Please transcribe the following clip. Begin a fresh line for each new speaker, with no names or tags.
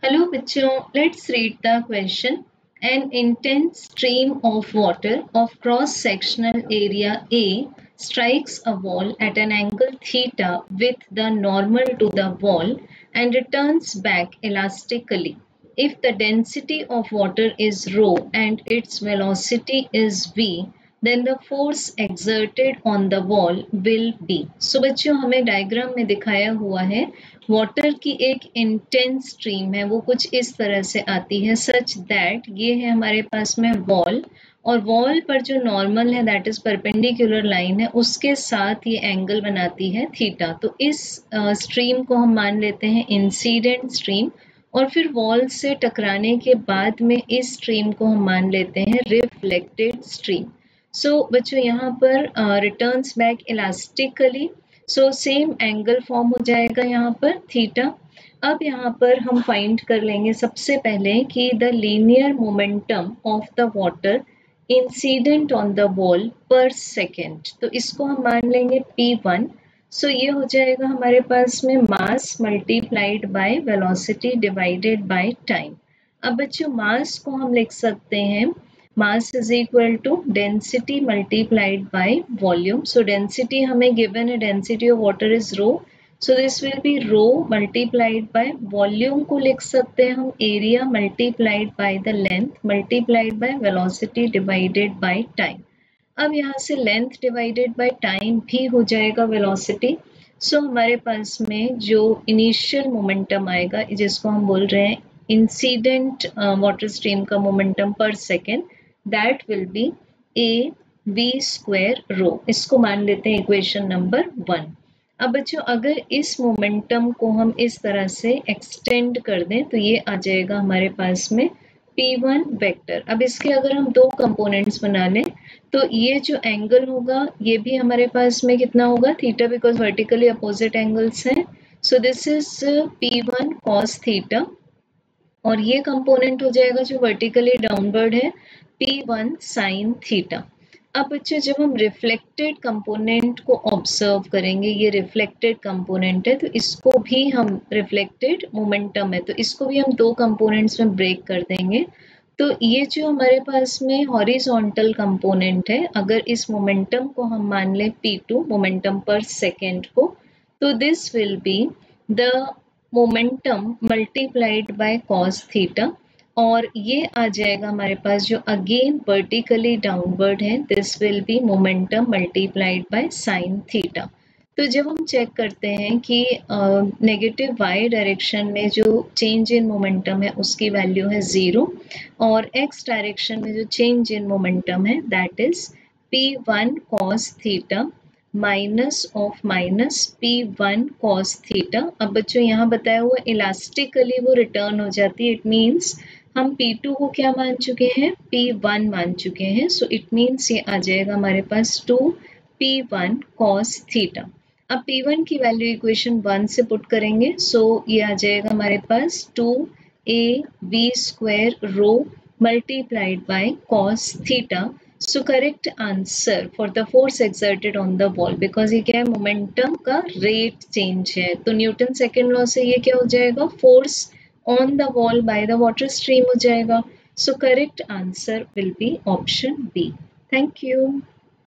Hello bachcho, let's read the question. An intense stream of water of cross-sectional area A strikes a wall at an angle theta with the normal to the wall and returns back elastically. If the density of water is rho and its velocity is v, then the force exerted on the wall will be. So बच्चों हमें diagram में दिखाया हुआ है water की एक intense stream है, वो कुछ इस तरह से आती है सच दैट ये है हमारे पास में वॉल और वॉल पर जो नॉर्मल है दैट इज परपेंडिकुलर लाइन है उसके साथ ये एंगल बनाती है थीटा। तो इस स्ट्रीम को हम मान लेते हैं इंसिडेंट स्ट्रीम और फिर वॉल से टकराने के बाद में इस स्ट्रीम को हम मान लेते हैं रिफ्लेक्टेड स्ट्रीम। सो बच्चों यहाँ पर returns back elastically, so same angle form हो जाएगा यहाँ पर थीटा। अब यहाँ पर हम फाइंड कर लेंगे सबसे पहले कि the linear momentum of the water incident on the wall पर सेकेंड, तो इसको हम मान लेंगे P1। सो ये हो जाएगा हमारे पास में mass multiplied by velocity divided by time. अब बच्चों मास को हम लिख सकते हैं mass is equal to density multiplied by volume. So density हमें given है, density of water is rho. So this will be rho multiplied by volume को लिख सकते हैं हम area multiplied by the length multiplied by velocity divided by time. अब यहाँ से लेंथ डिवाइडेड बाय टाइम भी हो जाएगा वेलोसिटी। सो हमारे पास में जो इनिशियल मोमेंटम आएगा जिसको हम बोल रहे हैं इंसिडेंट वाटर स्ट्रीम का मोमेंटम पर second, that will be a V square rho. इसको मान लेते हैं इक्वेशन नंबर 1। अब बच्चों अगर इस मोमेंटम को हम इस तरह से एक्सटेंड कर दें तो ये आ जाएगा हमारे पास में P1 वेक्टर। अब इसके अगर हम दो कंपोनेंट्स बना लें तो ये जो एंगल होगा ये भी हमारे पास में कितना होगा theta, because vertically opposite angles हैं। So this is P1 cos theta और ये कंपोनेंट हो जाएगा जो वर्टिकली डाउनवर्ड है P1 sin थीटा। अब बच्चों जब हम रिफ्लेक्टेड कंपोनेंट को ऑब्जर्व करेंगे, ये रिफ्लेक्टेड कंपोनेंट है तो इसको भी हम रिफ्लेक्टेड मोमेंटम है तो इसको भी हम दो कंपोनेंट्स में ब्रेक कर देंगे। तो ये जो हमारे पास में हॉरिजॉन्टल कंपोनेंट है, अगर इस मोमेंटम को हम मान लें P2 मोमेंटम पर सेकेंड को, तो this will be the momentum multiplied by cos theta और ये आ जाएगा हमारे पास जो अगेन वर्टिकली डाउनवर्ड है, this will be momentum multiplied by sin theta. तो जब हम चेक करते हैं कि नेगेटिव y डायरेक्शन में जो चेंज इन मोमेंटम है उसकी वैल्यू है 0 और x डायरेक्शन में जो चेंज इन मोमेंटम है that is P1 cos theta minus of minus P1 cos theta. अब बच्चों यहाँ बताया हुआ इलास्टिकली वो रिटर्न हो जाती है, इट मीन्स हम P2 को क्या मान चुके हैं P1 मान चुके हैं। सो इट मीन्स ये आ जाएगा हमारे पास 2P1 cos थीटा। अब P1 की वैल्यू इक्वेशन 1 से पुट करेंगे, सो ये आ जाएगा हमारे पास 2AV square rho multiplied by cos theta. So correct answer for the force exerted on the wall, because ये क्या है मोमेंटम का रेट चेंज है तो न्यूटन सेकेंड लॉ से ये क्या हो जाएगा force on the wall by the water stream हो जाएगा। So correct answer will be option B. Thank you.